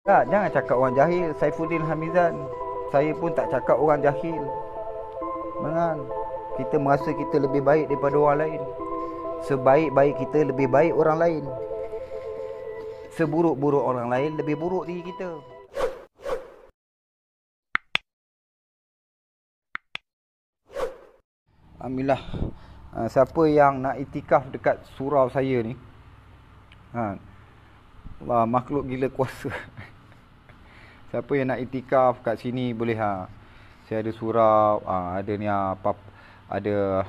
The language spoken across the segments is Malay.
Tak, jangan cakap orang jahil. Saifuddin Hamizan. Saya pun tak cakap orang jahil. Jangan. Kita merasa kita lebih baik daripada orang lain. Sebaik-baik kita lebih baik orang lain. Seburuk-buruk orang lain lebih buruk diri kita. Alhamdulillah. Siapa yang nak itikaf dekat surau saya ni, Allah, makhluk gila kuasa. Siapa yang nak itikaf kat sini boleh Saya ada surau, ada ni apa, ada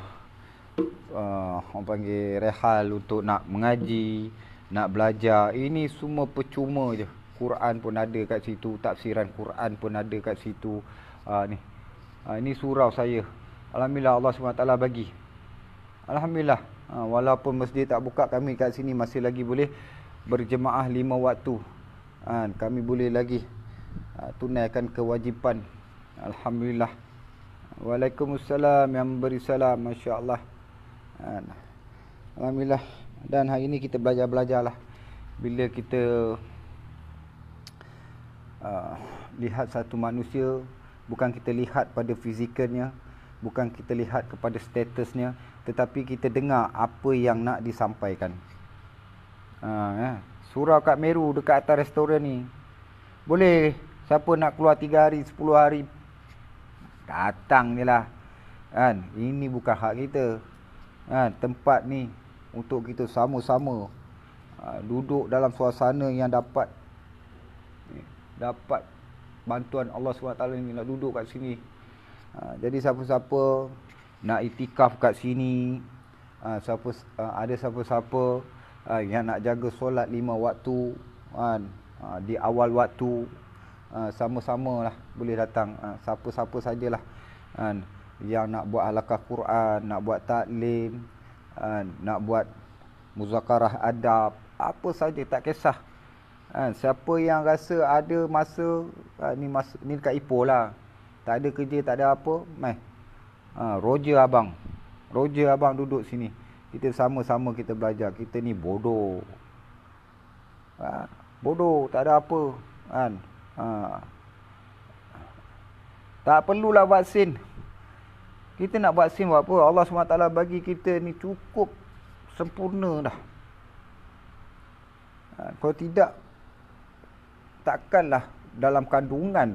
orang panggil rehal untuk nak mengaji, nak belajar. Ini semua percuma je. Quran pun ada kat situ, tafsiran Quran pun ada kat situ. Ini surau saya. Alhamdulillah Allah SWT bagi. Alhamdulillah. Walaupun masjid tak buka, kami kat sini masih lagi boleh berjemaah 5 waktu. Kami boleh lagi tunaikan kewajipan. Alhamdulillah. Waalaikumsalam yang beri salam. Masya Allah. Alhamdulillah. Dan hari ini kita belajar-belajarlah. Bila kita lihat satu manusia, bukan kita lihat pada fizikalnya, bukan kita lihat kepada statusnya, tetapi kita dengar apa yang nak disampaikan. Surau kat Meru dekat atas restoran ni, boleh siapa nak keluar 3 hari, 10 hari, datang je lah. Ini bukan hak kita. Tempat ni untuk kita sama-sama duduk dalam suasana yang dapat bantuan Allah SWT ni, nak duduk kat sini. Jadi siapa-siapa nak itikaf kat sini, ada siapa-siapa yang nak jaga solat 5 waktu di awal waktu, sama-sama lah boleh datang. Siapa-siapa sajalah yang nak buat halaqah Quran, nak buat taklim, nak buat muzakarah adab, apa saja, tak kisah. Siapa yang rasa ada masa, ni dekat Ipoh lah, tak ada kerja, tak ada apa, Roger abang duduk sini. Kita sama-sama kita belajar. Kita ni bodoh. Bodoh, tak ada apa. Tak perlulah vaksin. Kita nak vaksin buat apa? Allah SWT bagi kita ni cukup sempurna dah. Kalau tidak, takkanlah dalam kandungan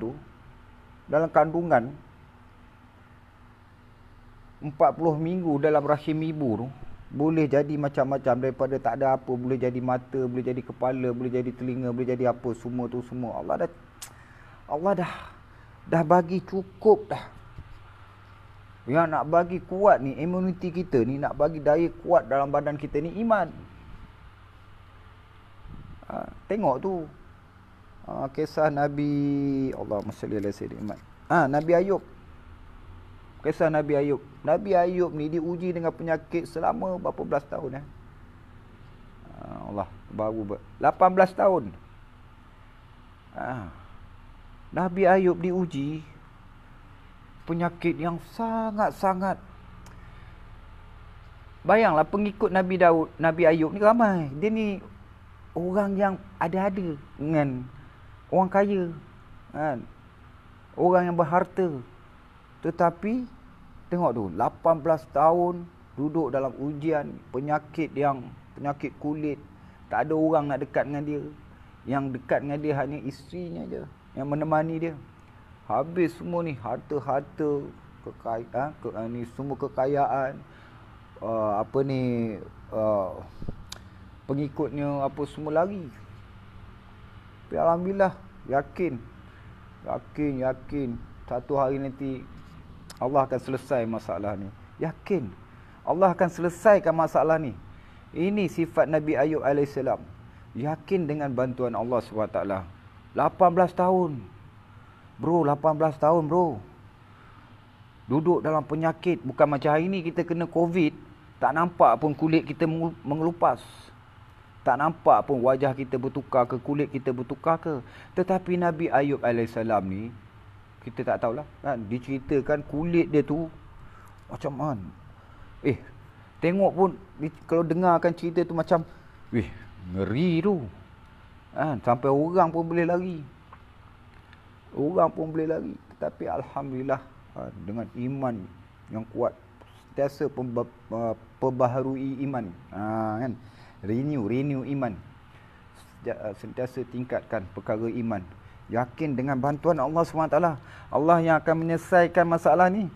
40 minggu dalam rahim ibu tu, boleh jadi macam-macam. Daripada tak ada apa, boleh jadi mata, boleh jadi kepala, boleh jadi telinga, boleh jadi apa, semua tu semua Allah dah bagi cukup dah. Yang nak bagi kuat ni, imuniti kita ni, nak bagi daya kuat dalam badan kita ni, iman. Tengok tu kisah Nabi, Allahumma salli ala sayyidina Nabi Ayub. Kisah Nabi Ayub. Nabi Ayub ni diuji dengan penyakit selama berapa belas tahun Allah, baru 18 tahun. Nabi Ayub diuji penyakit yang sangat-sangat. Bayanglah pengikut Nabi Ayub ni ramai. Dia ni orang yang ada-ada dengan orang kaya, orang yang berharta. Tetapi tengok tu, 18 tahun duduk dalam ujian penyakit kulit. Tak ada orang nak dekat dengan dia. Yang dekat dengan dia hanya isterinya je yang menemani dia. Habis semua ni harta-harta, semua kekayaan, pengikutnya apa semua lari. Tapi alhamdulillah, yakin satu hari nanti Allah akan selesai masalah ni. Yakin Allah akan selesaikan masalah ni. Ini sifat Nabi Ayub AS. Yakin dengan bantuan Allah SWT. 18 tahun bro, 18 tahun bro, duduk dalam penyakit. Bukan macam hari ni kita kena COVID, tak nampak pun kulit kita mengelupas, tak nampak pun wajah kita bertukar ke, kulit kita bertukar ke. Tetapi Nabi Ayub AS ni, kita tak tahulah diceritakan kulit dia tu macam mana. Tengok pun, kalau dengarkan cerita tu macam, ngeri tu. Sampai orang pun boleh lari. Orang pun boleh lari. Tetapi alhamdulillah, dengan iman yang kuat, sentiasa perbaharui iman. Kan? Renew iman. Sentiasa tingkatkan perkara iman. Yakin dengan bantuan Allah SWT. Allah yang akan menyelesaikan masalah ni.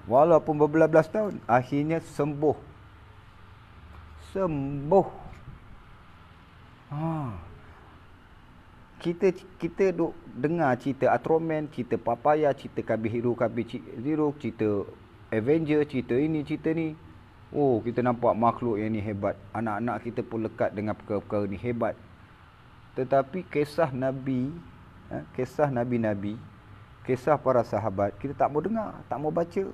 Walaupun berbelas-belas tahun, akhirnya sembuh. Kita duk dengar cerita Ultraman, cerita Papaya, cerita Kabihiru, Kabizero, cerita Avenger, cerita ini, cerita ni. Oh, kita nampak makhluk yang ni hebat. Anak-anak kita pun lekat dengan perkara-perkara ni hebat. Tetapi kisah Nabi, kisah Nabi-Nabi, kisah para sahabat, kita tak mau dengar, tak mau baca.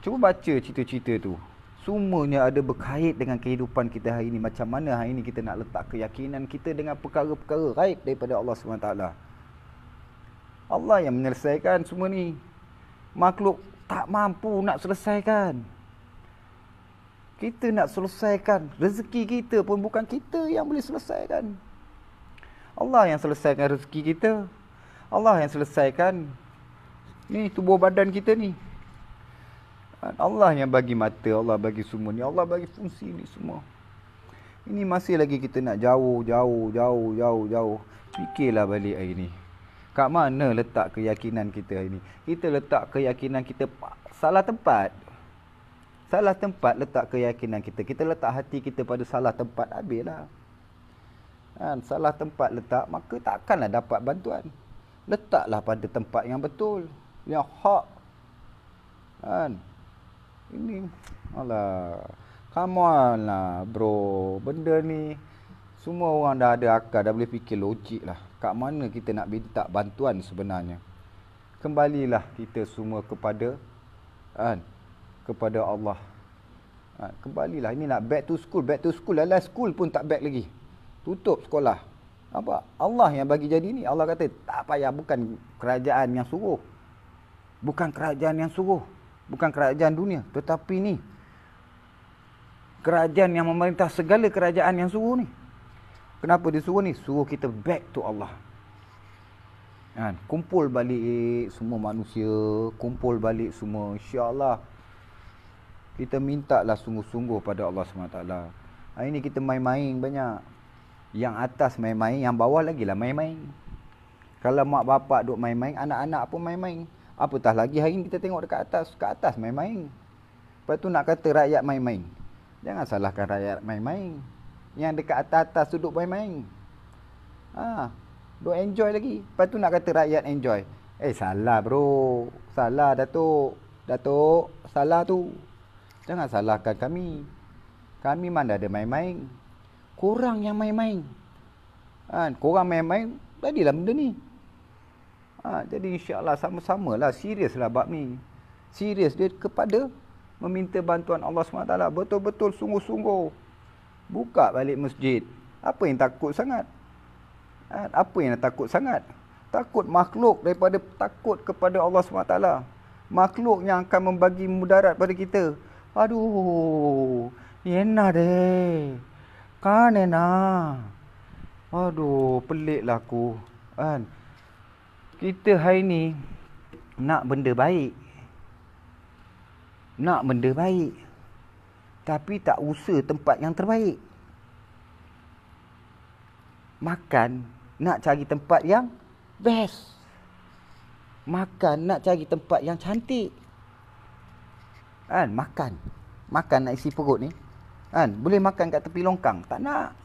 Cuba baca cerita-cerita tu. Semuanya ada berkait dengan kehidupan kita hari ini. Macam mana hari ini kita nak letak keyakinan kita dengan perkara-perkara gaib daripada Allah SWT. Allah yang menyelesaikan semua ni. Makhluk tak mampu nak selesaikan. Kita nak selesaikan. Rezeki kita pun bukan kita yang boleh selesaikan. Allah yang selesaikan rezeki kita. Allah yang selesaikan ni tubuh badan kita ni. Allah yang bagi mata, Allah bagi semua ni, Allah bagi fungsi ni semua. Ini masih lagi kita nak jauh. Fikirlah balik hari ni. Kat mana letak keyakinan kita hari ni? Kita letak keyakinan kita salah tempat. Salah tempat letak keyakinan kita. Kita letak hati kita pada salah tempat, habislah. Salah tempat letak, maka takkanlah dapat bantuan. Letaklah pada tempat yang betul, yang hak. Ini, alah, come on lah bro. Benda ni, semua orang dah ada akal, dah boleh fikir logik lah. Kat mana kita nak minta bantuan sebenarnya? Kembalilah kita semua kepada Allah. Kembalilah. Ini nak back to school. Last school pun tak back lagi. Tutup sekolah. Nampak? Allah yang bagi jadi ni. Allah kata, tak payah, bukan kerajaan yang suruh. Bukan kerajaan yang suruh. Bukan kerajaan dunia, tetapi ni kerajaan yang memerintah segala kerajaan yang suruh ni. Kenapa dia suruh ni? Suruh kita back to Allah. Kumpul balik semua manusia, kumpul balik semua, insya-Allah. Kita mintalah sungguh-sungguh pada Allah SWT. Hari ni kita main-main banyak. Yang atas main-main, yang bawah lagi lah main-main. Kalau mak bapak duk main-main, anak-anak pun main-main. Apatah lagi hari ni kita tengok dekat atas. Kat atas main-main. Lepas tu nak kata rakyat main-main. Jangan salahkan rakyat main-main. Yang dekat atas-atas tu duduk main-main. Duk enjoy lagi. Lepas tu nak kata rakyat enjoy. Salah bro. Salah Datuk. Salah tu. Jangan salahkan kami. Kami mana ada main-main. Korang yang main-main. Korang main-main, jadilah benda ni. Jadi insya-Allah sama-samalah seriuslah bab ni. Serius dia kepada meminta bantuan Allah SWT. Betul-betul sungguh-sungguh. Buka balik masjid. Apa yang takut sangat? Apa yang takut sangat? Takut makhluk daripada takut kepada Allah SWT. Makhluk yang akan membagi mudarat pada kita. Aduh, enak deh. Kan enak. Aduh, peliklah aku. Kita hari ni nak benda baik. Tapi tak usaha tempat yang terbaik. Makan, nak cari tempat yang best. Makan, nak cari tempat yang cantik. Makan nak isi perut ni. Boleh makan kat tepi longkang. Tak nak.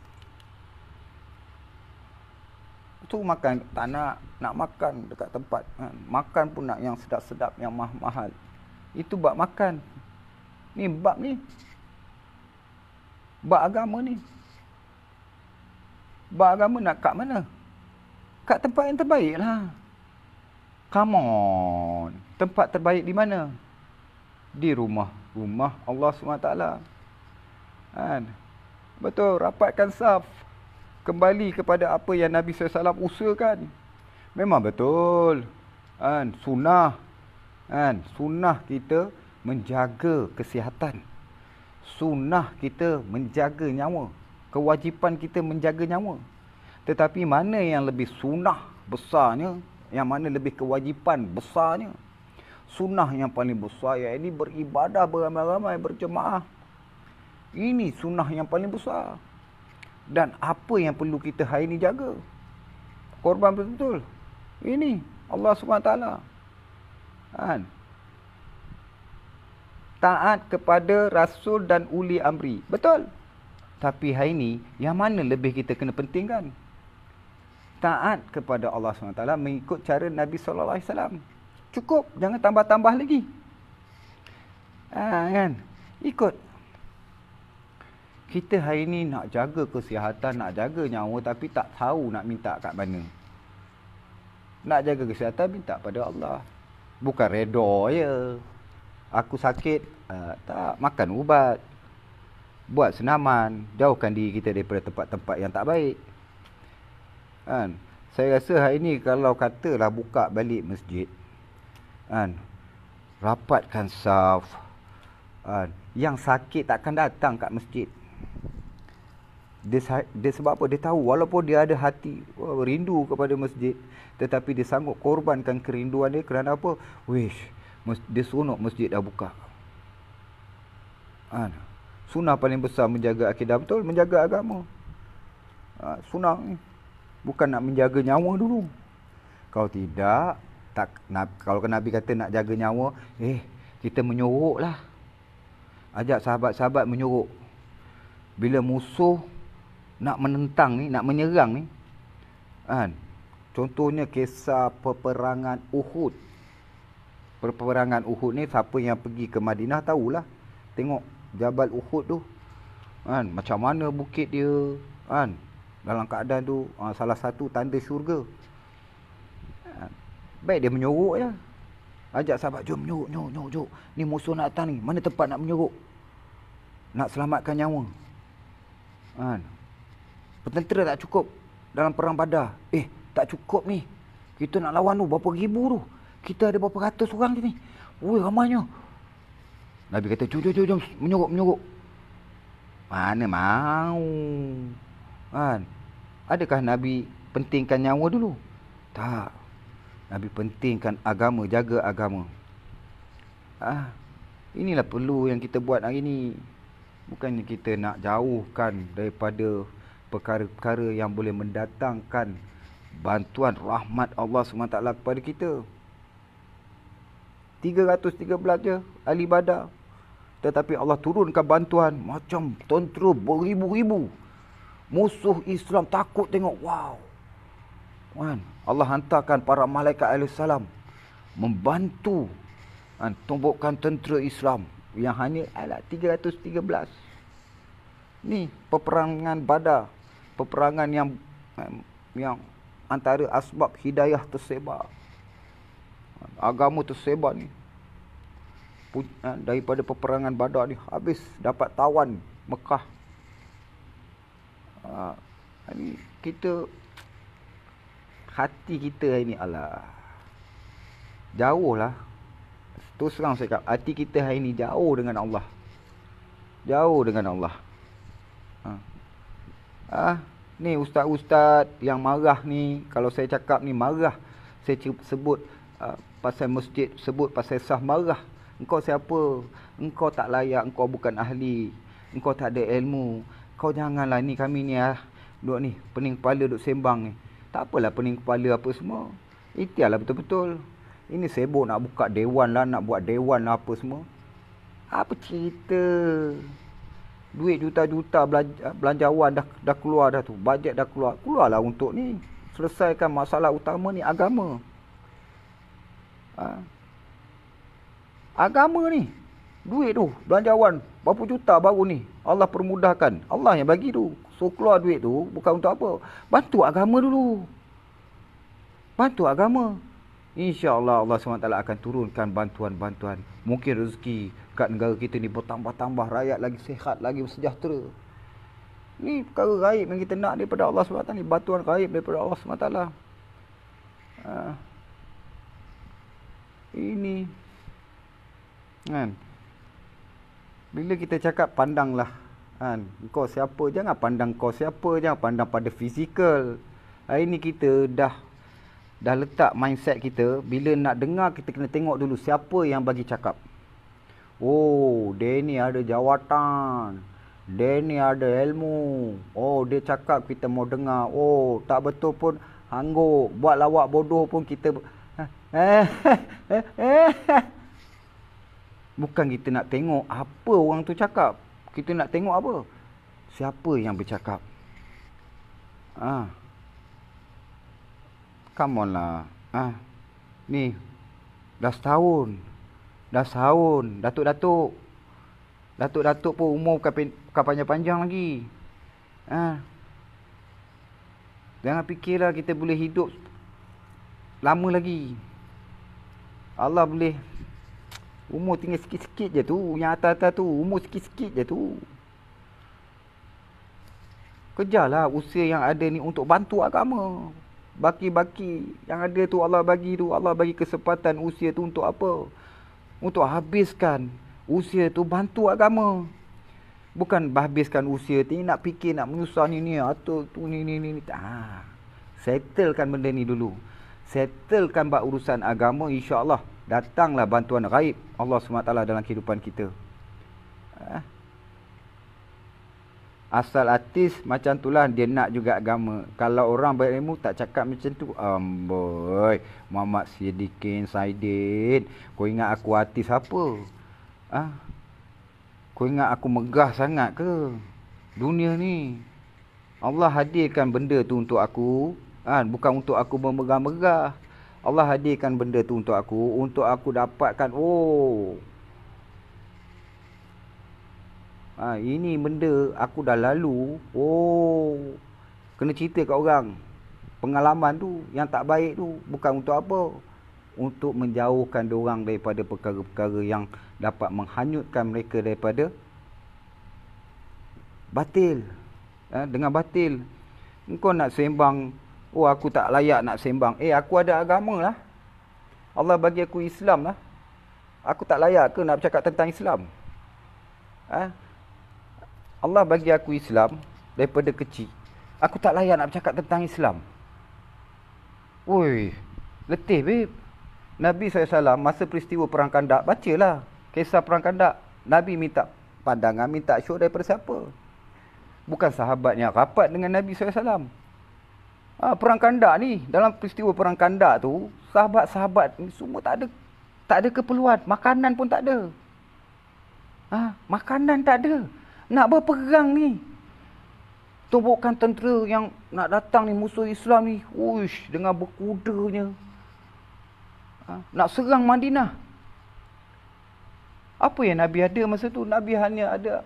Tu makan tak nak makan dekat tempat. Makan pun nak yang sedap-sedap, yang mahal-mahal. Itu bab makan. Ni bab ni. Bab agama ni. Bab agama nak kat mana? Kat tempat yang terbaik lah. Come on. Tempat terbaik di mana? Di rumah Allah SWT. Betul, rapatkan saf. Kembali kepada apa yang Nabi SAW usahakan. Memang betul. Sunnah. Sunnah kita menjaga kesihatan. Sunnah kita menjaga nyawa. Kewajipan kita menjaga nyawa. Tetapi mana yang lebih sunnah besarnya, yang mana lebih kewajipan besarnya? Sunnah yang paling besar, iaitu beribadah beramai-ramai, berjemaah. Ini sunnah yang paling besar. Dan apa yang perlu kita hari ini jaga? Korban betul-betul. Ini Allah SWT. Kan? Taat kepada Rasul dan uli amri. Betul. Tapi hari ini, yang mana lebih kita kena pentingkan? Taat kepada Allah SWT mengikut cara Nabi SAW. Cukup. Jangan tambah-tambah lagi. Kan? Ikut. Kita hari ini nak jaga kesihatan, nak jaga nyawa, tapi tak tahu nak minta kat mana. Nak jaga kesihatan, minta pada Allah. Bukan reda je. Aku sakit, tak makan ubat. Buat senaman, jauhkan diri kita daripada tempat-tempat yang tak baik. Kan? Saya rasa hari ni kalau katalah buka balik masjid, kan? Rapatkan saf. Kan? Yang sakit takkan datang kat masjid. Dia sebab apa? Dia tahu walaupun dia ada hati rindu kepada masjid, tetapi dia sanggup korbankan kerinduan dia kerana apa? Wish, dia seronok masjid dah buka. Kan? Sunnah paling besar menjaga akidah, betul, menjaga agama. Sunnah ni bukan nak menjaga nyawa dulu. Kalau tidak, kalau Nabi kata nak jaga nyawa, kita menyorok lah. Ajak sahabat-sahabat menyorok. Bila musuh nak menentang ni, nak menyerang ni, kan? Contohnya kisah peperangan Uhud. Peperangan Uhud ni, siapa yang pergi ke Madinah tahulah. Tengok Jabal Uhud tu, kan? Macam mana bukit dia, kan? Dalam keadaan tu, salah satu tanda syurga. Baik dia menyorok je. Ajak sahabat, jom menyorok. Ni musuh nak datang ni, mana tempat nak menyorok? Nak selamatkan nyawa. Kan? Petentera tak cukup dalam perang Badar. Tak cukup ni. Kita nak lawan tu berapa ribu tu. Kita ada berapa ratus orang ni. Oi, ramainya. Nabi kata, jom menyorok. Mana mau. Kan? Adakah Nabi pentingkan nyawa dulu? Tak. Nabi pentingkan agama, jaga agama. Inilah perlu yang kita buat hari ni. Bukannya kita nak jauhkan daripada perkara-perkara yang boleh mendatangkan bantuan rahmat Allah SWT kepada kita. 313 je ahli Badar, tetapi Allah turunkan bantuan macam tentera beribu-ribu. Musuh Islam takut tengok. Wow. Kan? Allah hantarkan para malaikat alaihissalam membantu, kan, tumbuhkan tentera Islam yang hanya 313. Ni peperangan Badar, peperangan yang antara asbab hidayah tersebar, agama tersebar ni. Daripada peperangan Badar ni habis dapat tawan Mekah. Ni kita, hati kita hari ni, alah, jauh lah. Terus terang saya kata, hati kita hari ni jauh dengan Allah. Jauh dengan Allah. Ni ustaz-ustaz yang marah ni, kalau saya cakap ni marah, saya sebut pasal masjid, sebut pasal sah, marah. Engkau siapa? Engkau tak layak, engkau bukan ahli, engkau tak ada ilmu. Kau janganlah ni, kami ni duk ni, pening kepala duk sembang ni. Tak apalah pening kepala apa semua. Ikhtiarlah betul-betul. Ini sibuk nak buka dewan lah, nak buat dewan lah apa semua. Apa cerita? Duit juta-juta belanjawan dah keluar dah tu. Bajet dah keluar. Keluarlah untuk ni. Selesaikan masalah utama ni, agama. Agama ni. Duit tu, belanjawan berapa juta baru ni. Allah permudahkan. Allah yang bagi tu. So keluar duit tu bukan untuk apa. Bantu agama dulu. Bantu agama. InsyaAllah Allah SWT akan turunkan bantuan-bantuan. Mungkin rezeki kat negara kita ni bertambah-tambah. Rakyat lagi sihat, lagi sejahtera. Ni perkara gaib yang kita nak daripada Allah SWT ni. Bantuan gaib daripada Allah SWT. Ini. Kan? Bila kita cakap pandanglah. Kan, kau siapa, jangan pandang kau siapa, jangan pandang pada fizikal. Hari ni kita dah letak mindset kita, bila nak dengar kita kena tengok dulu siapa yang bagi cakap. Oh, dia ni ada jawatan, dia ni ada ilmu. Oh, dia cakap kita mau dengar. Oh, tak betul pun hangguk, buat lawak bodoh pun kita bukan kita nak tengok apa orang tu cakap. Kita nak tengok apa? Siapa yang bercakap? Come on lah. Ni dah setahun. Datuk pun umur bukan panjang-panjang lagi. Jangan fikirlah kita boleh hidup lama lagi. Allah boleh. Umur tinggal sikit-sikit je tu. Yang atas-atas tu umur sikit-sikit je tu. Kejarlah usia yang ada ni untuk bantu agama. Baki-baki yang ada tu Allah bagi tu. Allah bagi kesempatan usia tu untuk apa? Untuk habiskan usia tu bantu agama. Bukan habiskan usia tu nak fikir nak menyusah ni atau tu ni. Settlekan benda ni dulu. Settlekan bab urusan agama, insya-Allah datanglah bantuan gaib Allah SWT dalam kehidupan kita. Asal artis macam itulah dia nak juga agama. Kalau orang berilmu tak cakap macam tu. Amboi, Muhammad Siddiqin Saidin, kau ingat aku artis apa? Kau ingat aku megah sangat ke? Dunia ni Allah hadirkan benda tu untuk aku, bukan untuk aku memegah-megah. Allah hadirkan benda tu untuk aku dapatkan, ini benda aku dah lalu. Kena cerita kat orang. Pengalaman tu yang tak baik tu bukan untuk apa? Untuk menjauhkan diorang daripada perkara-perkara yang dapat menghanyutkan mereka daripada batil. Dengan batil. Engkau nak sembang, aku tak layak nak sembang. Aku ada agama lah. Allah bagi aku Islam lah. Aku tak layak ke nak bercakap tentang Islam? Allah bagi aku Islam daripada kecil. Aku tak layak nak bercakap tentang Islam. Letih babe. Nabi SAW masa peristiwa Perang Khandak, bacalah kisah Perang Khandak. Nabi minta pandangan, minta syur daripada siapa? Bukan sahabat yang rapat dengan Nabi SAW. Perang Khandak ni, dalam peristiwa Perang Khandak tu, sahabat-sahabat ni semua tak ada keperluan. Makanan pun tak ada. Makanan tak ada. Nak berperang ni. Tumbukan tentera yang nak datang ni, musuh Islam ni. Dengan berkudanya. Nak serang Madinah. Apa yang Nabi ada masa tu? Nabi hanya ada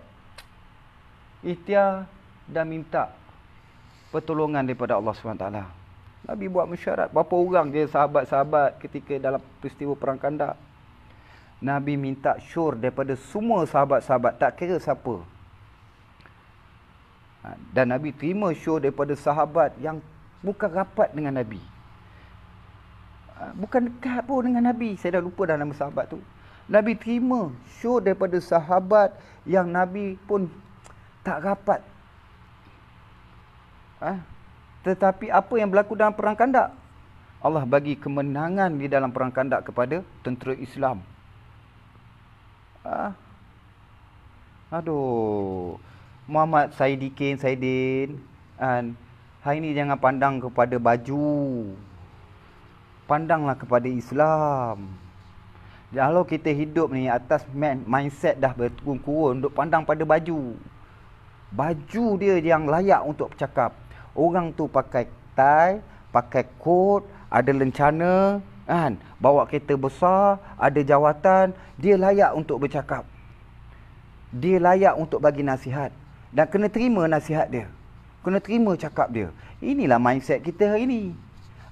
ikhtiar dan minta pertolongan daripada Allah SWT. Nabi buat mesyuarat. Berapa orang je sahabat-sahabat ketika dalam peristiwa Perang Khandak. Nabi minta syur daripada semua sahabat-sahabat, tak kira siapa. Dan Nabi terima syur daripada sahabat yang bukan rapat dengan Nabi. Bukan dekat pun dengan Nabi. Saya dah lupa dah nama sahabat tu. Nabi terima syur daripada sahabat yang Nabi pun tak rapat. Tetapi apa yang berlaku dalam Perang Khandak? Allah bagi kemenangan di dalam Perang Khandak kepada tentera Islam. Muhammad Saidin, hari ni jangan pandang kepada baju. Pandanglah kepada Islam. Kalau kita hidup ni atas mindset dah berkurun-kurun, duk pandang pada baju. Baju dia yang layak untuk bercakap. Orang tu pakai tie, pakai coat, ada lencana, bawa kereta besar, ada jawatan, dia layak untuk bercakap. Dia layak untuk bagi nasihat. Dan kena terima nasihat dia. Kena terima cakap dia. Inilah mindset kita hari ni.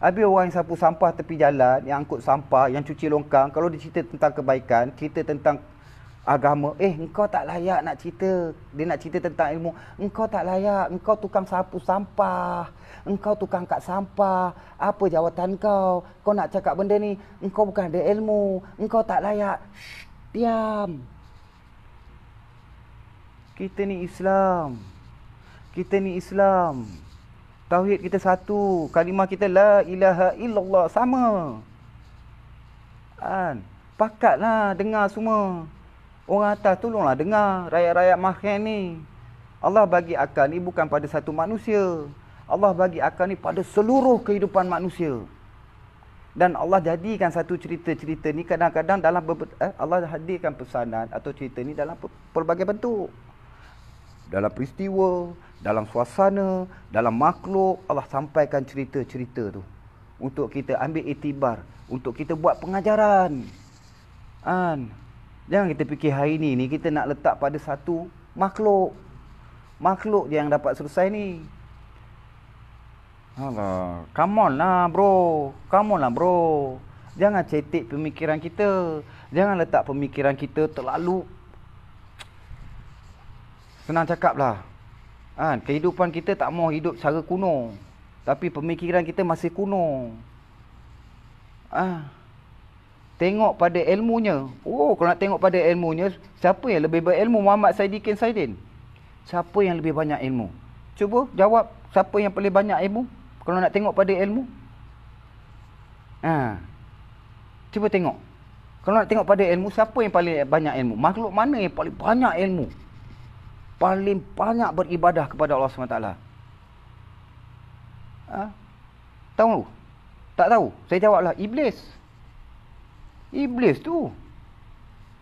Habis orang yang sapu sampah tepi jalan, yang angkut sampah, yang cuci longkang, kalau dia cerita tentang kebaikan, cerita tentang agama, engkau tak layak nak cerita. Dia nak cerita tentang ilmu. Engkau tak layak, engkau tukang sapu sampah. Engkau tukang kat sampah. Apa jawatan kau? Kau nak cakap benda ni, engkau bukan ada ilmu. Engkau tak layak. Shh, diam. Kita ni Islam. Kita ni Islam. Tauhid kita satu. Kalimah kita la ilaha illallah sama. Kan? Pakatlah dengar semua. Orang atas tolonglah dengar rakyat-rakyat mahkamah ni. Allah bagi akal ni bukan pada satu manusia. Allah bagi akal ni pada seluruh kehidupan manusia. Dan Allah jadikan satu cerita-cerita ni kadang-kadang dalam Allah hadirkan pesanan atau cerita ni dalam pelbagai bentuk. Dalam peristiwa, dalam suasana, dalam makhluk, Allah sampaikan cerita-cerita tu untuk kita ambil iktibar, untuk kita buat pengajaran. Jangan kita fikir hari ni kita nak letak pada satu makhluk. Makhluk je yang dapat selesai ni. Alah, come on lah bro. Come on lah bro. Jangan cetek pemikiran kita. Jangan letak pemikiran kita terlalu, senang cakap lah. Kehidupan kita tak mau hidup cara kuno. Tapi pemikiran kita masih kuno. Tengok pada ilmunya. Oh, kalau nak tengok pada ilmunya, siapa yang lebih berilmu? Muhammad Saidikin Saidin. Siapa yang lebih banyak ilmu? Cuba jawab, siapa yang paling banyak ilmu? Kalau nak tengok pada ilmu. Cuba tengok. Kalau nak tengok pada ilmu, siapa yang paling banyak ilmu? Makhluk mana yang paling banyak ilmu? Paling banyak beribadah kepada Allah SWT. Tahu? Tak tahu? Saya jawablah, Iblis. Iblis tu.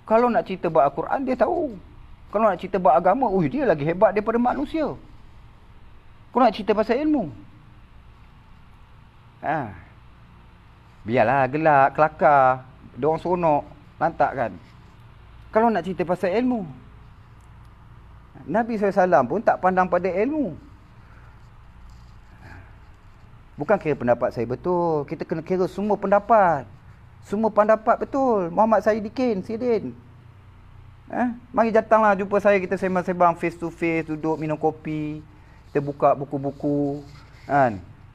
Kalau nak cerita buat Al-Quran, dia tahu. Kalau nak cerita buat agama, dia lagi hebat daripada manusia. Kalau nak cerita pasal ilmu. Biarlah gelak, kelakar. Dia orang seronok, lantak kan. Kalau nak cerita pasal ilmu. Nabi SAW pun tak pandang pada ilmu. Bukan kira pendapat saya betul. Kita kena kira semua pendapat. Semua pendapat betul. Muhammad Saidikin Saidin. Mari datanglah jumpa saya, kita sembang-sembang face to face, duduk minum kopi, kita buka buku-buku,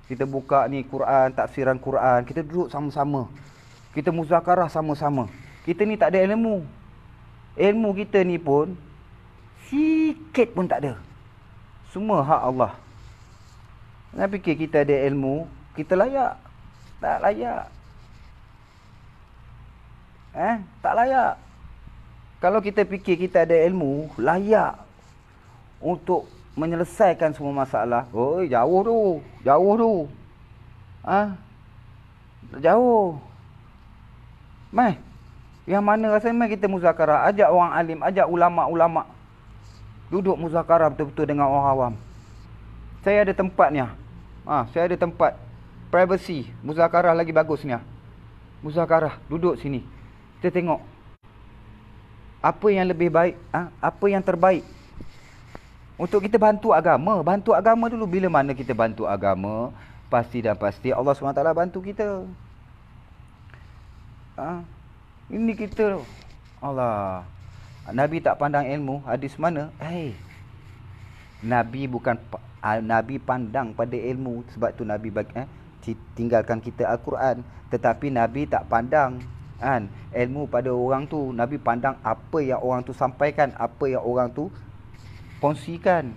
kita buka ni Quran, tafsiran Quran, kita duduk sama-sama, kita muzakarah sama-sama. Kita ni tak ada ilmu. Ilmu kita ni pun sikit pun tak ada. Semua hak Allah. Jangan fikir kita ada ilmu, kita layak. Tak layak. Tak layak. Kalau kita fikir kita ada ilmu, layak untuk menyelesaikan semua masalah. Jauh tu. Jauh tu. Jauh. Mai. Yang mana rasanya mai kita muzakarah. Ajak orang alim, ajak ulama'-ulama'. Duduk muzakarah betul-betul dengan orang awam. Saya ada tempatnya. Saya ada tempat. Privacy. Muzakarah lagi bagusnya. Muzakarah. Duduk sini. Kita tengok. Apa yang lebih baik, apa yang terbaik untuk kita bantu agama. Bantu agama dulu. Bila mana kita bantu agama, pasti dan pasti Allah SWT bantu kita. Ini kita Allah. Nabi tak pandang ilmu. Hadis mana? Nabi bukan Nabi pandang pada ilmu. Sebab tu Nabi tinggalkan kita Al-Quran. Tetapi Nabi tak pandang ilmu pada orang tu. Nabi pandang apa yang orang tu sampaikan, apa yang orang tu kongsikan.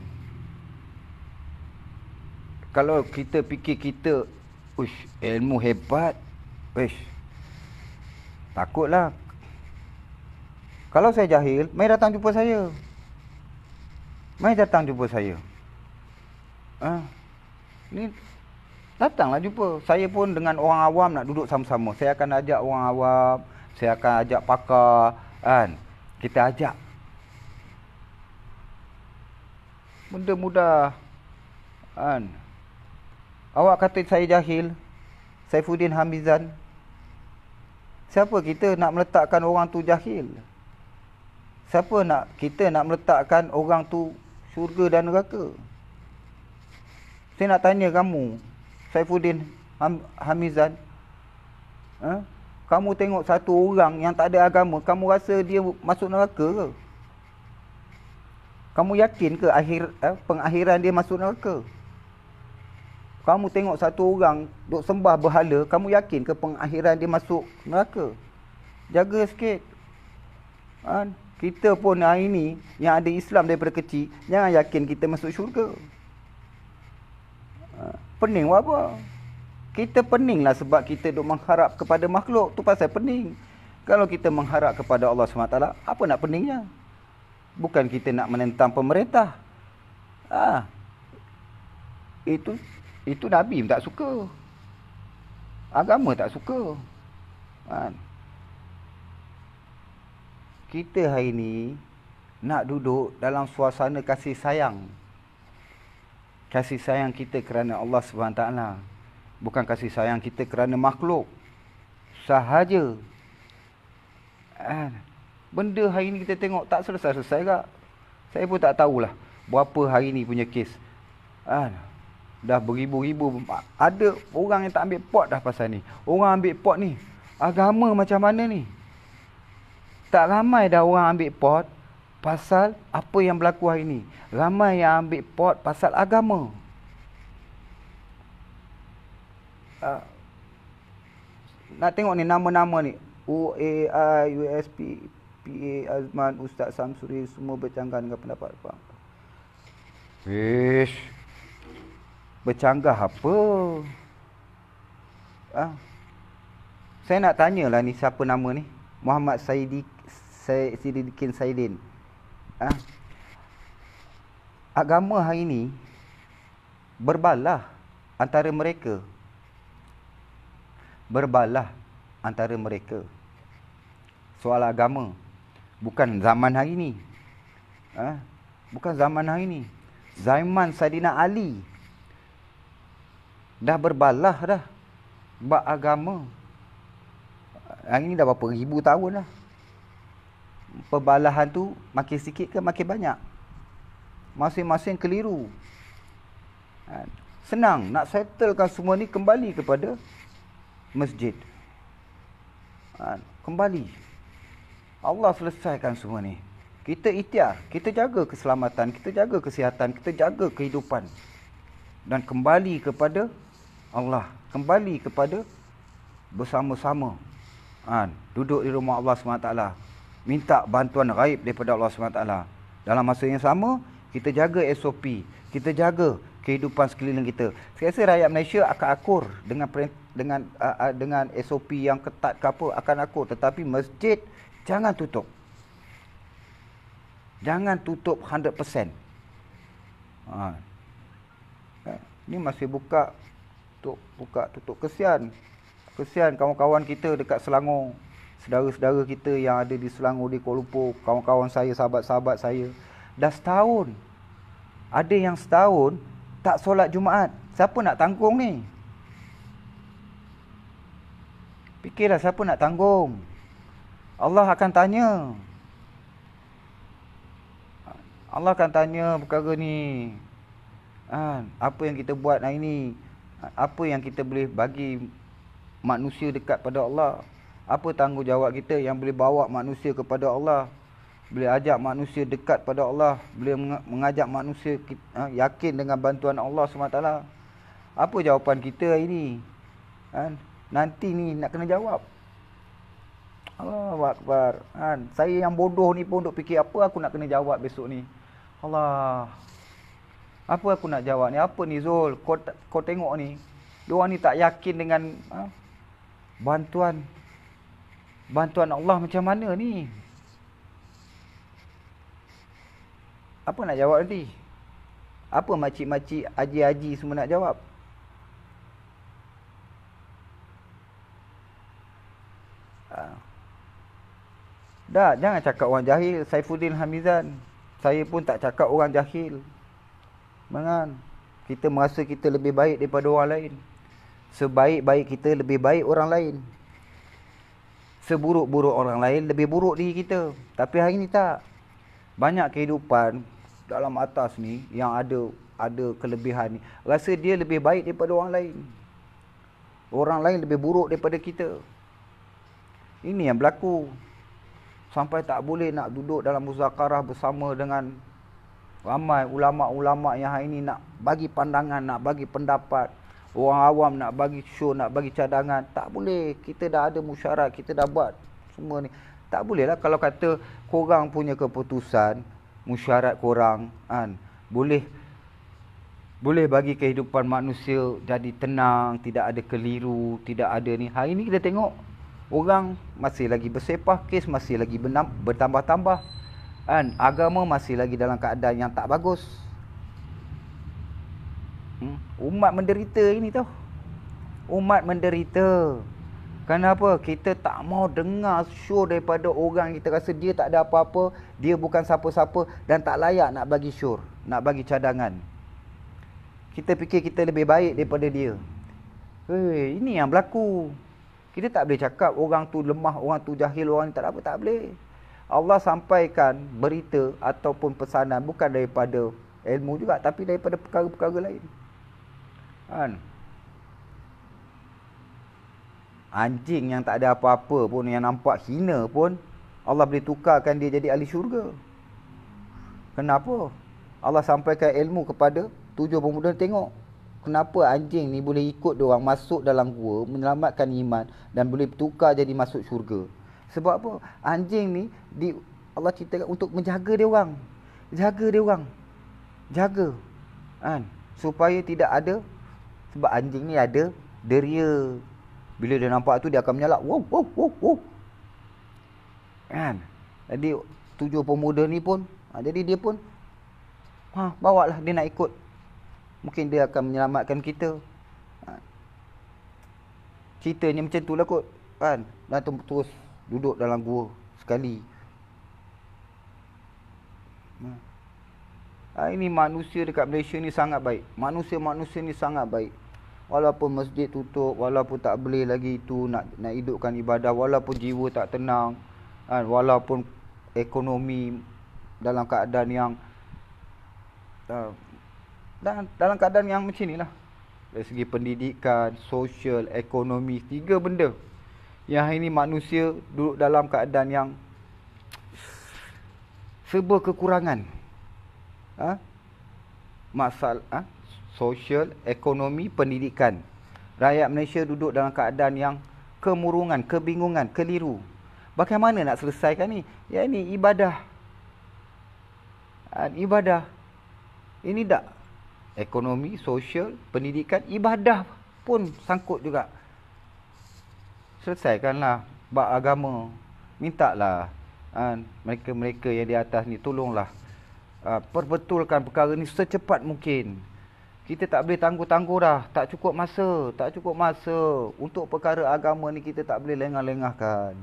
Kalau kita fikir kita ilmu hebat, takutlah. Kalau saya jahil, mari datang jumpa saya. Mari datang jumpa saya. Ni datanglah jumpa. Saya pun dengan orang awam nak duduk sama-sama. Saya akan ajak orang awam, saya akan ajak pakar, kita ajak. Benda mudah. Awak kata saya jahil, Saifuddin Hamizan. Siapa kita nak meletakkan orang tu jahil? Siapa kita nak meletakkan orang tu syurga dan neraka? Saya nak tanya kamu, Saifuddin Hamizan, kamu tengok satu orang yang tak ada agama, kamu rasa dia masuk neraka ke? Kamu yakin ke pengakhiran dia masuk neraka? Kamu tengok satu orang duk sembah berhala, kamu yakin ke pengakhiran dia masuk neraka? Jaga sikit. Kita pun hari ni yang ada Islam daripada kecil, jangan yakin kita masuk syurga. Pening buat apa? Kita pening lah sebab kita duk mengharap kepada makhluk. Tu pasal pening. Kalau kita mengharap kepada Allah SWT, apa nak peningnya? Bukan kita nak menentang pemerintah. Itu Nabi tak suka. Agama tak suka. Kita hari ni nak duduk dalam suasana kasih sayang. Kasih sayang kita kerana Allah SWT. Bukan kasih sayang kita kerana makhluk sahaja. Benda hari ni kita tengok tak selesai-selesai kak. Saya pun tak tahulah berapa hari ni punya kes. Dah beribu-ribu. Ada orang yang tak ambil pot dah pasal ni. Orang ambil pot ni, agama macam mana ni? Tak ramai dah orang ambil pot pasal apa yang berlaku hari ni. Ramai yang ambil pot pasal agama. Nak tengok ni nama-nama ni. UAI, USP, PA, Azman, Ustaz Samsuri, semua bercanggah dengan pendapat apa? Bercanggah apa? Saya nak tanyalah ni siapa nama ni? Muhammad Siddiqin Saidin. Agama hari ni berbalah antara mereka. Berbalah antara mereka. Soal agama. Bukan zaman hari ni. Bukan zaman hari ni. Zaman Saidina Ali. Dah berbalah dah. Bab agama. Hari ni dah berapa ribu tahun dah. Perbalahan tu makin sikit ke makin banyak? Masing-masing keliru. Senang nak settlekan semua ni kembali kepada masjid. Kembali. Allah selesaikan semua ni. Kita ikhtiar, kita jaga keselamatan, kita jaga kesihatan, kita jaga kehidupan. Dan kembali kepada Allah. Kembali kepada bersama-sama. Duduk di rumah Allah SWT. Minta bantuan gaib daripada Allah SWT. Dalam masa yang sama, kita jaga SOP. Kita jaga kehidupan sekeliling kita. Saya rasa rakyat Malaysia akan akur dengan SOP yang ketat ke apa, akan akur. Tetapi masjid jangan tutup. Jangan tutup 100%. Ni masih buka tutup. Kesian kawan-kawan kita dekat Selangor. Saudara-saudara kita yang ada di Selangor, di Kuala Lumpur, kawan-kawan saya, sahabat-sahabat saya. Dah setahun. Ada yang setahun tak solat Jumaat. Siapa nak tanggung ni? Fikirlah siapa nak tanggung. Allah akan tanya. Allah akan tanya perkara ni. Apa yang kita buat hari ni? Apa yang kita boleh bagi manusia dekat pada Allah? Apa tanggungjawab kita yang boleh bawa manusia kepada Allah? Boleh ajak manusia dekat pada Allah? Boleh mengajak manusia yakin dengan bantuan Allah SWT? Apa jawapan kita hari ni? Nanti ni nak kena jawab. Allahu Akbar. Saya yang bodoh ni pun duk fikir apa aku nak kena jawab besok ni. Allah. Apa aku nak jawab ni? Apa ni Zul? Kau tengok ni. Diorang ni tak yakin dengan bantuan Allah macam mana ni? Apa nak jawab nanti? Apa makcik-makcik, haji-haji semua nak jawab? Dah, jangan cakap orang jahil. Saifuddin Hamizan. Saya pun tak cakap orang jahil. Jangan. Kita merasa kita lebih baik daripada orang lain. Sebaik-baik kita lebih baik orang lain. Seburuk-buruk orang lain lebih buruk diri kita. Tapi hari ni tak. Banyak kehidupan dalam atas ni yang ada kelebihan ni. Rasa dia lebih baik daripada orang lain. Orang lain lebih buruk daripada kita. Ini yang berlaku. Sampai tak boleh nak duduk dalam muzakarah bersama dengan ramai ulama'-ulama' yang hari ni nak bagi pandangan, nak bagi pendapat. Orang awam nak bagi show, nak bagi cadangan. Tak boleh. Kita dah ada musyarat, kita dah buat semua ni. Tak boleh lah kalau kata korang punya keputusan, musyarat korang kan, boleh bagi kehidupan manusia jadi tenang, tidak ada keliru, tidak ada ni. Hari ni kita tengok orang masih lagi bersepah, kes masih lagi bertambah-tambah kan, agama masih lagi dalam keadaan yang tak bagus. Umat menderita ini tau. Umat menderita. Kenapa? Kita tak mau dengar show daripada orang kita rasa dia tak ada apa-apa, dia bukan siapa-siapa dan tak layak nak bagi syur, nak bagi cadangan. Kita fikir kita lebih baik daripada dia. Ini yang berlaku. Kita tak boleh cakap orang tu lemah, orang tu jahil, orang ni tak apa, tak boleh. Allah sampaikan berita ataupun pesanan bukan daripada ilmu juga, tapi daripada perkara-perkara lain. Kan? Anjing yang tak ada apa-apa pun, yang nampak hina pun, Allah boleh tukarkan dia jadi ahli syurga. Kenapa? Allah sampaikan ilmu kepada 7 pemuda. Tengok kenapa anjing ni boleh ikut dia orang masuk dalam gua, menyelamatkan iman dan boleh tukar jadi masuk syurga. Sebab apa? Anjing ni Allah ceritakan untuk menjaga dia orang. Jaga dia orang. Jaga. Kan? Supaya tidak ada, sebab anjing ni ada deria. Bila dia nampak tu dia akan menyalak. Wow, wow, wow, wow. Kan? Jadi 7 pemuda ni pun, jadi dia pun bawalah dia nak ikut. Mungkin dia akan menyelamatkan kita. Ceritanya macam tu lah kot. Kan? Dan terus duduk dalam gua sekali. Ini manusia dekat Malaysia ni sangat baik. Manusia-manusia ni sangat baik. Walaupun masjid tutup, walaupun tak boleh lagi tu nak hidupkan ibadah, walaupun jiwa tak tenang, kan? Walaupun ekonomi dalam keadaan yang dalam keadaan yang macam ni lah. Dari segi pendidikan, sosial, ekonomi, 3 benda yang hari ni manusia duduk dalam keadaan yang serba kekurangan. Masalah sosial, ekonomi, pendidikan. Rakyat Malaysia duduk dalam keadaan yang kemurungan, kebingungan, keliru. Bagaimana nak selesaikan ni? Ya ini ibadah. Ibadah. Ini tak ekonomi, sosial, pendidikan, ibadah pun sangkut juga. Selesaikanlah bab agama. Mintalah mereka-mereka yang di atas ni tolonglah perbetulkan perkara ni secepat mungkin. Kita tak boleh tangguh-tangguh dah. Tak cukup masa. Tak cukup masa. Untuk perkara agama ni kita tak boleh lengah-lengahkan.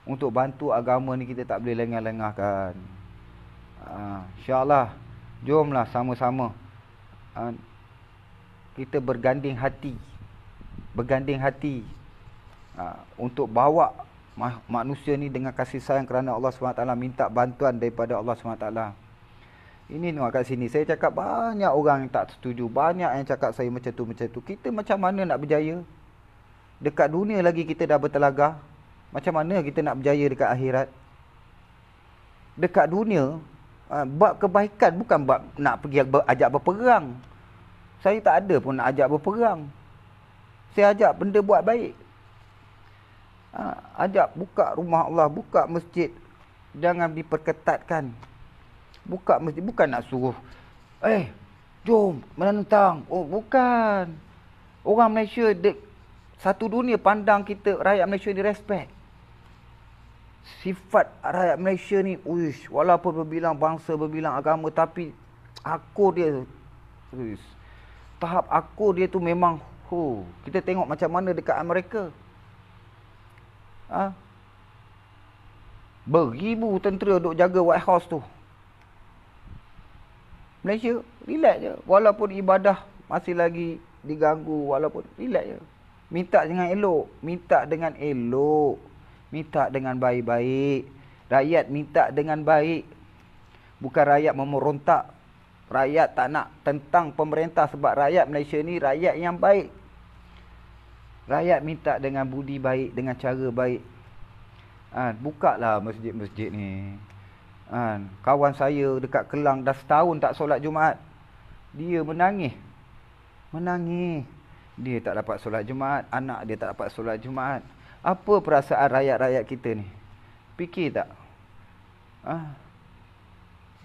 Untuk bantu agama ni kita tak boleh lengah-lengahkan. InsyaAllah. Jomlah sama-sama. Kita berganding hati. Berganding hati. Untuk bawa manusia ni dengan kasih sayang kerana Allah SWT. Minta bantuan daripada Allah SWT. Ini tengok kat sini. Saya cakap banyak orang yang tak setuju. Banyak yang cakap saya macam tu, macam tu. Kita macam mana nak berjaya? Dekat dunia lagi kita dah bertelagah. Macam mana kita nak berjaya dekat akhirat? Dekat dunia, bab kebaikan bukan bab nak pergi ajak berperang. Saya tak ada pun nak ajak berperang. Saya ajak benda buat baik. Ajak buka rumah Allah, buka masjid. Jangan diperketatkan. Buka masjid, bukan nak suruh jom menentang. Oh, bukan. Orang Malaysia satu dunia pandang kita, rakyat Malaysia ni respect. Sifat rakyat Malaysia ni, walaupun berbilang bangsa, berbilang agama, tapi akur dia, tahap akur dia tu memang, kita tengok macam mana dekat Amerika. Beribu tentera duk jaga White House tu. Malaysia, relax je. Walaupun ibadah masih lagi diganggu, walaupun relax je. Minta dengan elok. Minta dengan elok. Minta dengan baik-baik. Rakyat minta dengan baik. Bukan rakyat memerontak. Rakyat tak nak tentang pemerintah sebab rakyat Malaysia ni rakyat yang baik. Rakyat minta dengan budi baik, dengan cara baik. Bukalah masjid-masjid ni. Kawan saya dekat Kelang dah setahun tak solat Jumaat. Dia menangis. Dia tak dapat solat Jumaat. Anak dia tak dapat solat Jumaat. Apa perasaan rakyat-rakyat kita ni? Fikir tak?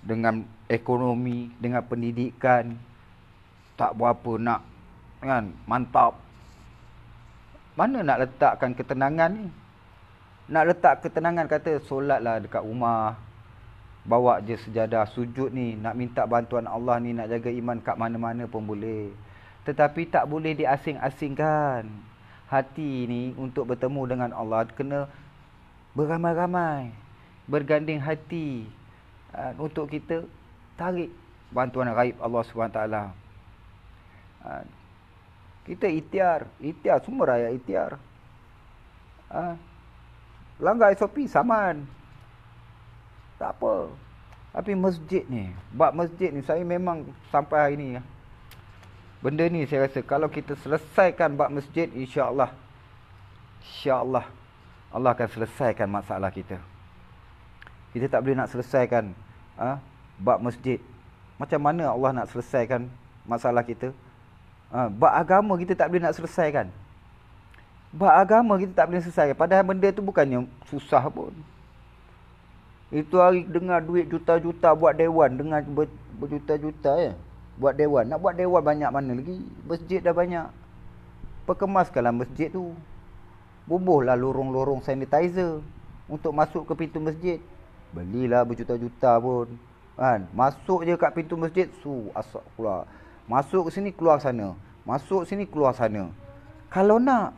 Dengan ekonomi, dengan pendidikan, tak berapa nak, kan, mantap. Mana nak letakkan ketenangan ni? Nak letak ketenangan, kata solatlah dekat rumah, bawa je sejadah, sujud ni, nak minta bantuan Allah ni, nak jaga iman kat mana-mana pun boleh. Tetapi tak boleh diasing-asingkan. Hati ni untuk bertemu dengan Allah kena beramai-ramai, berganding hati, untuk kita tarik bantuan gaib Allah SWT. Kita ikhtiar, semua rakyat ikhtiar. Langgar SOP saman, tak apa. Tapi masjid ni, bab masjid ni, saya memang sampai hari ni, benda ni saya rasa kalau kita selesaikan bab masjid, insya-Allah Allah akan selesaikan masalah kita. Kita tak boleh nak selesaikan bab masjid. Macam mana Allah nak selesaikan masalah kita? Bab agama kita tak boleh nak selesaikan. Bab agama kita tak boleh selesaikan. Padahal benda tu bukannya susah pun. Itu hari dengar duit juta-juta buat dewan, dengar berjuta-juta ya. Buat dewan. Nak buat dewan banyak mana lagi? Masjid dah banyak. Perkemaskanlah masjid tu. Bubuhlah lorong-lorong sanitizer untuk masuk ke pintu masjid. Belilah berjuta-juta pun. Kan? Masuk je kat pintu masjid, asap keluar. Masuk sini keluar sana. Masuk sini keluar sana. Kalau nak,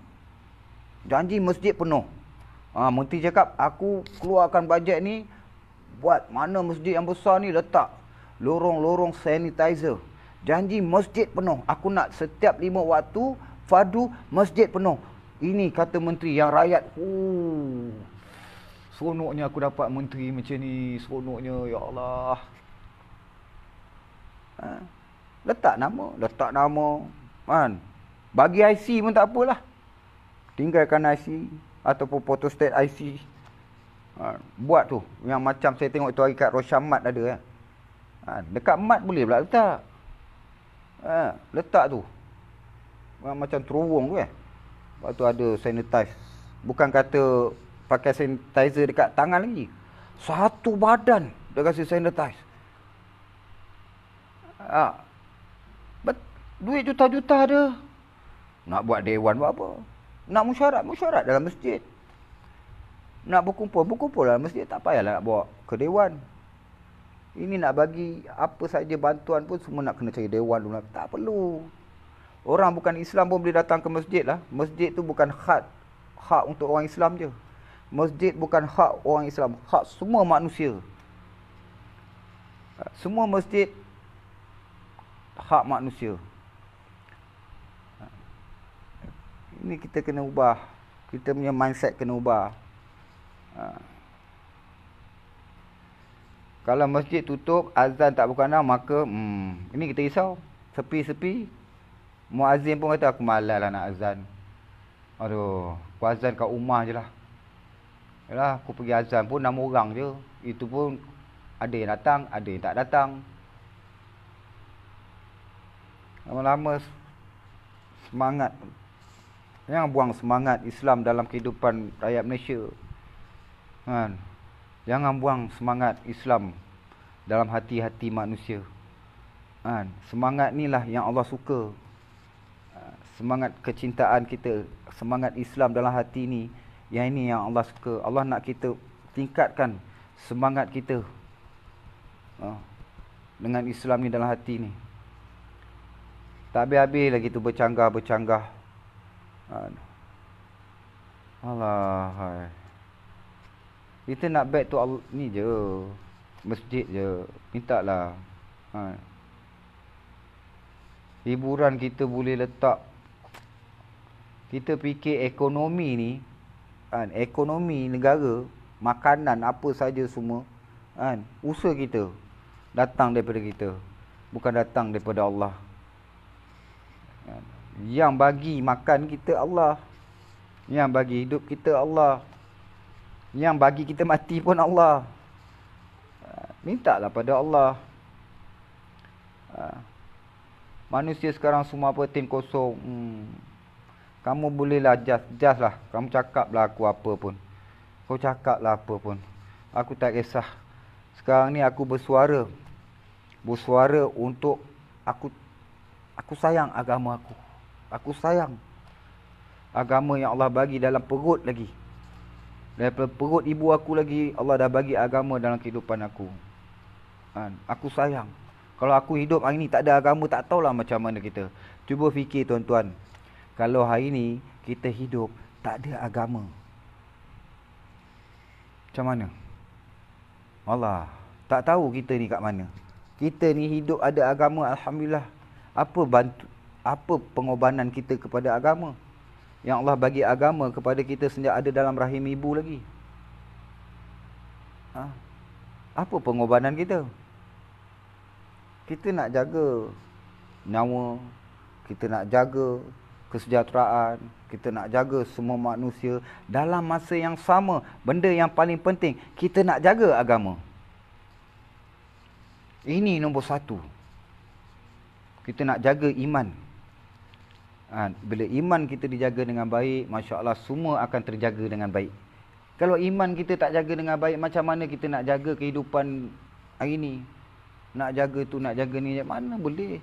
janji masjid penuh. Menteri cakap, aku keluarkan bajet ni, buat mana masjid yang besar ni, letak lorong-lorong sanitizer. Janji masjid penuh. Aku nak setiap 5 waktu fardu masjid penuh. Ini kata menteri yang rakyat. Seronoknya aku dapat menteri macam ni. Seronoknya, ya Allah. Letak nama, kan. Bagi IC pun tak apalah. Tinggalkan IC ataupun photostat IC. Buat tu yang macam saya tengok tu hari kat Roshamat ada. Dekat mat boleh pula letak. Letak tu macam terowong tu . Lepas tu ada sanitize. Bukan kata pakai sanitizer dekat tangan lagi. Satu badan dia kasi sanitize. Duit juta-juta ada. Nak buat dewan buat apa? Nak musyarat dalam masjid. Nak berkumpul dalam masjid. Tak payahlah nak bawa ke dewan. Ini nak bagi apa saja bantuan pun semua nak kena cari dewan dulu. Tak perlu. Orang bukan Islam pun boleh datang ke masjid lah. Masjid tu bukan hak untuk orang Islam je. Masjid bukan hak orang Islam. Hak semua manusia. Semua masjid hak manusia. Ini kita kena ubah. Kita punya mindset kena ubah. Kalau masjid tutup, azan tak berkumandang, maka ini kita risau. Sepi-sepi. Muazzin pun kata, aku malas lah nak azan. Aduh, aku azan kat rumah je lah. Yalah, aku pergi azan pun 6 orang je. Itu pun ada yang datang, ada yang tak datang. Lama-lama semangat. Jangan buang semangat Islam dalam kehidupan rakyat Malaysia. Kan? Jangan buang semangat Islam dalam hati-hati manusia. Kan? Semangat inilah yang Allah suka. Semangat kecintaan kita, semangat Islam dalam hati ni, yang ini yang Allah suka. Allah nak kita tingkatkan semangat kita dengan Islam ni dalam hati ni. Tak habis-habis lagi tu bercanggah. Allah. Kita nak back tu ni je. Masjid je. Minta lah. Hiburan kita boleh letak. Kita fikir ekonomi ni, ekonomi negara, makanan apa saja semua, usaha kita datang daripada kita, bukan datang daripada Allah. Yang bagi makan kita Allah. Yang bagi hidup kita Allah. Yang bagi kita mati pun Allah. Mintalah pada Allah. Manusia sekarang semua apa, tim kosong. Kamu bolehlah just lah. Kamu cakaplah aku apa pun. Kau cakap lah apa pun, aku tak kisah. Sekarang ni aku bersuara untuk aku sayang agama aku. Aku sayang agama yang Allah bagi dalam perut lagi. Daripada perut ibu aku lagi, Allah dah bagi agama dalam kehidupan aku. Aku sayang. Kalau aku hidup hari ni tak ada agama, tak tahulah macam mana kita. Cuba fikir tuan-tuan, kalau hari ni kita hidup tak ada agama, macam mana? Allah, tak tahu kita ni kat mana. Kita ni hidup ada agama, alhamdulillah. Apa pengorbanan kita kepada agama? Yang Allah bagi agama kepada kita sejak ada dalam rahim ibu lagi. Apa pengorbanan kita? Kita nak jaga nyawa, kita nak jaga kesejahteraan, kita nak jaga semua manusia. Dalam masa yang sama, benda yang paling penting, kita nak jaga agama. Ini nombor satu. Kita nak jaga iman. Bila iman kita dijaga dengan baik, Masya Allah, semua akan terjaga dengan baik. Kalau iman kita tak jaga dengan baik, macam mana kita nak jaga kehidupan hari ni? Nak jaga tu, nak jaga ni, mana boleh?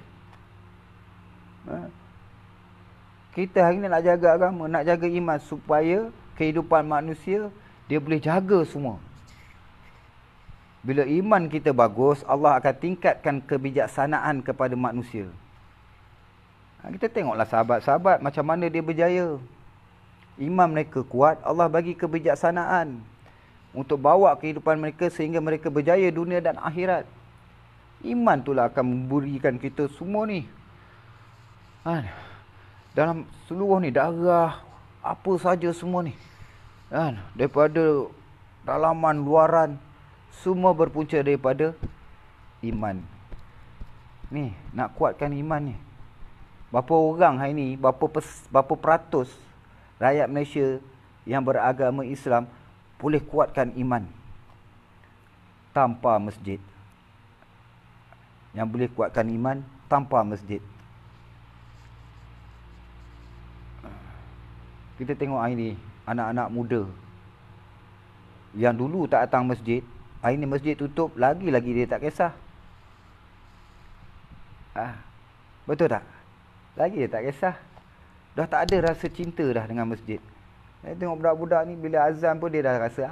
Kita hari ni nak jaga agama, nak jaga iman, supaya kehidupan manusia dia boleh jaga semua. Bila iman kita bagus, Allah akan tingkatkan kebijaksanaan kepada manusia. Kita tengoklah sahabat-sahabat macam mana dia berjaya. Iman mereka kuat, Allah bagi kebijaksanaan untuk bawa kehidupan mereka sehingga mereka berjaya dunia dan akhirat. Iman itulah akan memberikan kita semua ni. Dalam seluruh ni, darah, apa saja semua ni. Daripada dalaman, luaran, semua berpunca daripada iman. Ni, nak kuatkan iman ni. Berapa orang hari ni, berapa peratus rakyat Malaysia yang beragama Islam boleh kuatkan iman tanpa masjid? Yang boleh kuatkan iman tanpa masjid. Kita tengok hari ni, anak-anak muda yang dulu tak datang masjid, hari ni masjid tutup, lagi-lagi dia tak kisah. Betul tak? Lagi dia tak kisah. Dah tak ada rasa cinta dah dengan masjid. Saya tengok budak-budak ni, bila azan pun dia dah rasa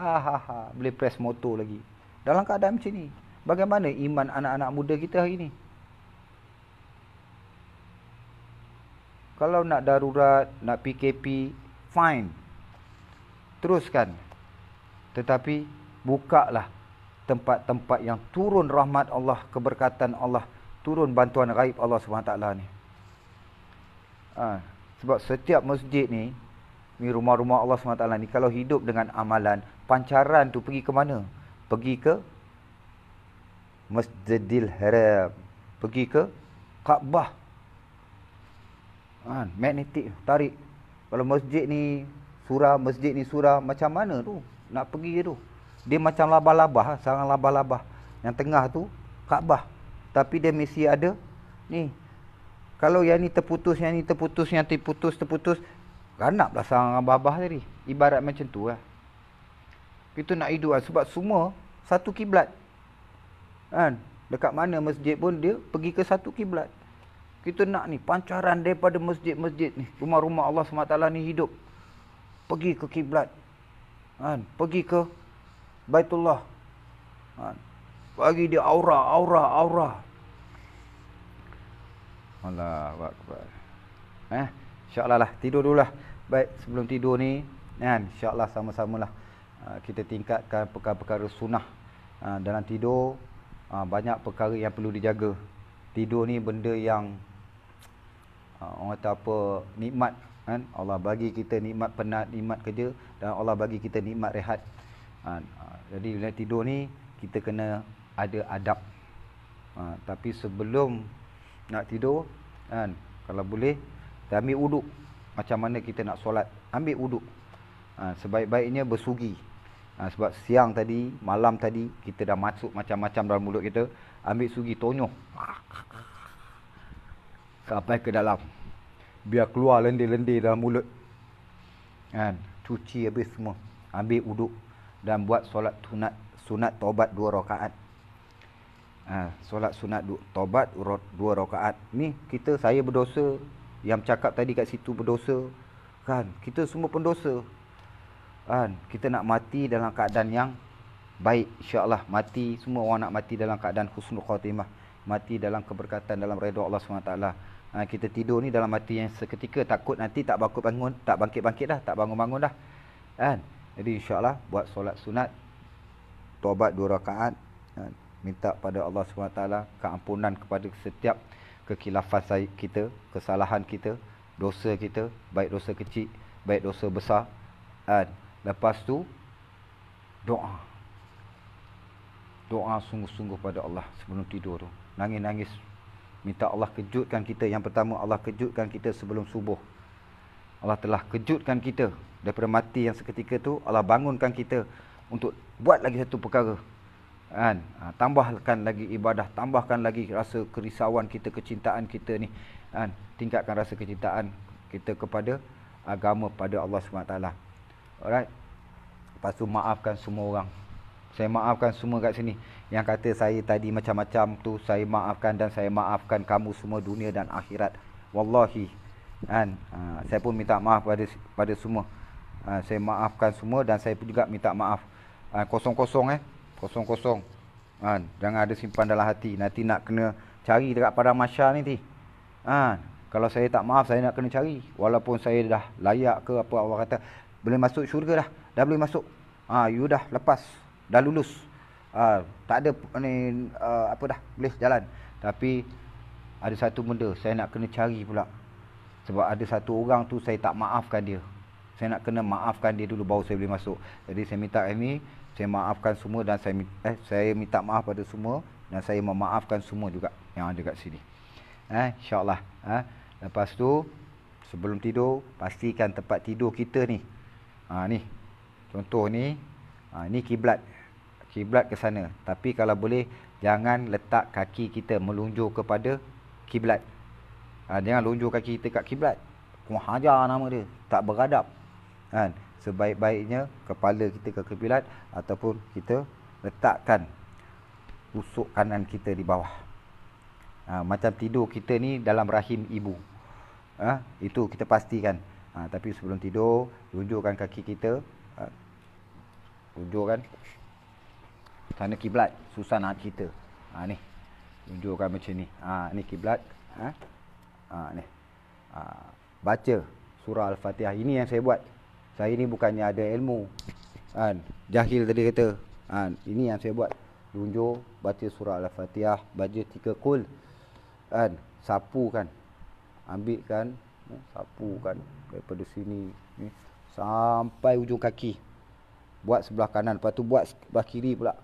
boleh press motor lagi. Dalam keadaan macam ni, bagaimana iman anak-anak muda kita hari ni? Kalau nak darurat, nak PKP, fine, teruskan. Tetapi bukalah tempat-tempat yang turun rahmat Allah, keberkatan Allah, turun bantuan gaib Allah SWT ni. Sebab setiap masjid ni rumah-rumah Allah SWT ni, kalau hidup dengan amalan, pancaran tu pergi ke mana? Pergi ke Masjidil Haram, pergi ke Kaabah. Magnetik, tarik. Kalau masjid ni surah, macam mana tu nak pergi tu? Dia macam labah-labah, sarang labah-labah. Yang tengah tu Kaabah, tapi dia mesti ada ni. Kalau yang ni terputus, yang ni terputus, yang terputus, ganaplah sarang labah tadi. Ibarat macam tu lah. Kita nak hidup sebab semua satu kiblat. Dekat mana masjid pun dia pergi ke satu kiblat. Kita nak ni pancaran daripada masjid-masjid ni, rumah-rumah Allah SWT ni hidup, pergi ke kiblat, pergi ke Baitullah, bagi dia aura. Allahu Akbar. InsyaAllah lah, tidur dulu lah. Baik, sebelum tidur ni, InsyaAllah sama-samalah kita tingkatkan perkara-perkara sunnah. Dalam tidur, banyak perkara yang perlu dijaga. Tidur ni benda yang orang kata apa, nikmat, Allah bagi kita nikmat penat, nikmat kerja, dan Allah bagi kita nikmat rehat. Jadi bila tidur ni kita kena ada adab. Tapi sebelum nak tidur, kalau boleh kita ambil uduk. Macam mana kita nak solat, ambil uduk. Sebaik-baiknya bersugi. Sebab siang tadi, malam tadi kita dah masuk macam-macam dalam mulut kita. Ambil sugi, tonyoh sampai ke dalam, biar keluar lendir-lendir dalam mulut. Cuci habis semua, ambil uduk. dan buat solat sunat taubat 2 rakaat. Solat sunat taubat 2 rakaat. Ni saya berdosa, yang cakap tadi kat situ berdosa kan. Kita semua pendosa kan. Kita nak mati dalam keadaan yang baik, insya-Allah. Mati, semua orang nak mati dalam keadaan husnul khatimah, mati dalam keberkatan, dalam redha Allah SWT. Kita tidur ni dalam mati yang seketika, takut nanti tak bangkit-bangkit dah, tak bangun-bangun dah kan. Jadi insya-Allah buat solat sunat taubat 2 rakaat, minta pada Allah SWT keampunan kepada setiap kekhilafan kita, kesalahan kita, dosa kita, baik dosa kecil, baik dosa besar. Lepas tu doa sungguh-sungguh pada Allah sebelum tidur tu. Nangis-nangis minta Allah kejutkan kita. Yang pertama, Allah kejutkan kita sebelum subuh. Allah telah kejutkan kita daripada mati yang seketika tu. Allah bangunkan kita untuk buat lagi satu perkara kan. Tambahkan lagi ibadah, tambahkan lagi rasa kerisauan kita, kecintaan kita ni kan. Tingkatkan rasa kecintaan kita kepada agama, pada Allah SWT. Alright. Lepas tu maafkan semua orang. Saya maafkan semua kat sini yang kata saya tadi macam-macam tu, saya maafkan, dan saya maafkan kamu semua dunia dan akhirat. Wallahi kan. Saya pun minta maaf pada semua. Saya maafkan semua, dan saya pun juga minta maaf. Kosong-kosong kan. Jangan ada simpan dalam hati. Nanti nak kena cari dekat padang mahsyar ni. Kalau saya tak maaf, saya nak kena cari. Walaupun saya dah layak ke apa, Allah kata boleh masuk syurga dah. Dah boleh masuk. You dah lepas, dah lulus. Tak ada ni dah boleh jalan. Tapi ada satu benda saya nak kena cari pula. Sebab ada satu orang tu saya tak maafkan dia. Saya nak kena maafkan dia dulu baru saya boleh masuk. Jadi saya minta ini, saya maafkan semua, dan saya minta maaf pada semua, dan saya memaafkan semua juga yang ada kat sini. InsyaAllah. Lepas tu sebelum tidur, pastikan tempat tidur kita ni. Ni contoh ni. Ni kiblat. Kiblat ke sana. Tapi kalau boleh jangan letak kaki kita melunjuk kepada kiblat. Jangan lunjuk kaki kita kat kiblat. Kurang hajar nama dia, tak beradab kan. Sebaik-baiknya kepala kita ke kiblat, ataupun kita letakkan tusuk kanan kita di bawah. Macam tidur kita ni dalam rahim ibu. Itu kita pastikan. Tapi sebelum tidur, tunjukkan kaki kita, tunjukkan sana kiblat, susah nak kita. Ni tunjukkan macam ni. Ni kiblat. Ni. Baca surah Al-Fatihah. Ini yang saya buat. Saya ni bukannya ada ilmu kan. Jahil tadi kata. Ini yang saya buat. Tunjuk, baca surah Al-Fatihah, baca 3 qul kan. Sapu kan. Ambil kan, sapu kan daripada sini ni sampai ujung kaki. Buat sebelah kanan, lepas tu buat sebelah kiri pula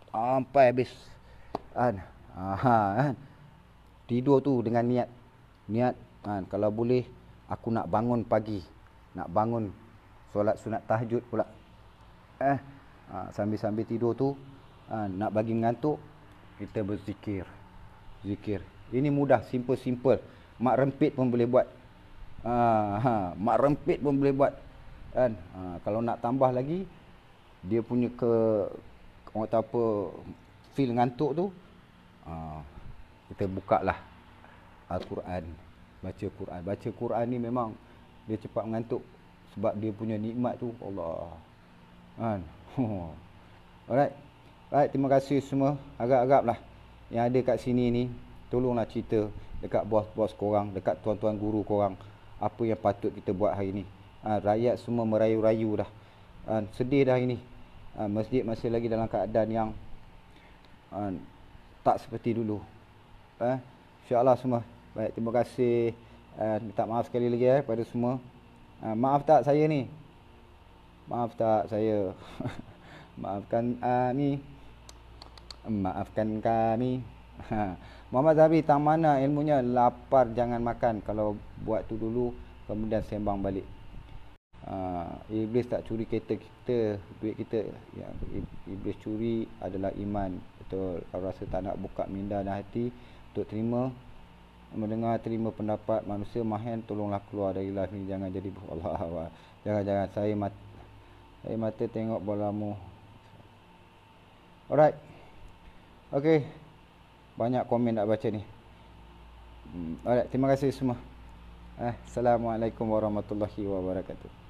sampai habis kan. Tidur tu dengan niat kan, kalau boleh aku nak bangun pagi, nak bangun solat sunat tahajud pula. Sambil-sambil tidur tu nak bagi mengantuk, kita berzikir. Zikir ini mudah, simple. Mak rempit pun boleh buat. Mak rempit pun boleh buat kan. Kalau nak tambah lagi, dia punya orang kata apa, feel ngantuk tu, kita buka lah Al-Quran, baca Quran ni memang dia cepat mengantuk sebab dia punya nikmat tu Allah kan. Alright, terima kasih semua. Agak-agak lah yang ada kat sini ni, tolonglah cerita dekat bos-bos korang, dekat tuan-tuan guru korang, apa yang patut kita buat hari ni. Rakyat semua merayu-rayu dah, sedih dah ini. Masjid masih lagi dalam keadaan yang tak seperti dulu. InsyaAllah semua. Baik, terima kasih. Minta maaf sekali lagi pada semua. Maaf tak saya ni? Maaf tak saya? Maafkan maafkan kami. Muhammad Zabi, tang mana ilmunya? Lapar jangan makan. Kalau buat tu dulu, kemudian sembang balik. Iblis tak curi kereta kita, duit kita. Yang Iblis curi adalah iman. Betul. Kalau rasa tak nak buka minda dan hati untuk terima pendapat manusia mahen, tolonglah keluar dari live ni. Jangan jadi Allah. Jangan saya mata tengok bolamu. Alright. Okay. Banyak komen nak baca ni. Alright, terima kasih semua. Assalamualaikum warahmatullahi wabarakatuh.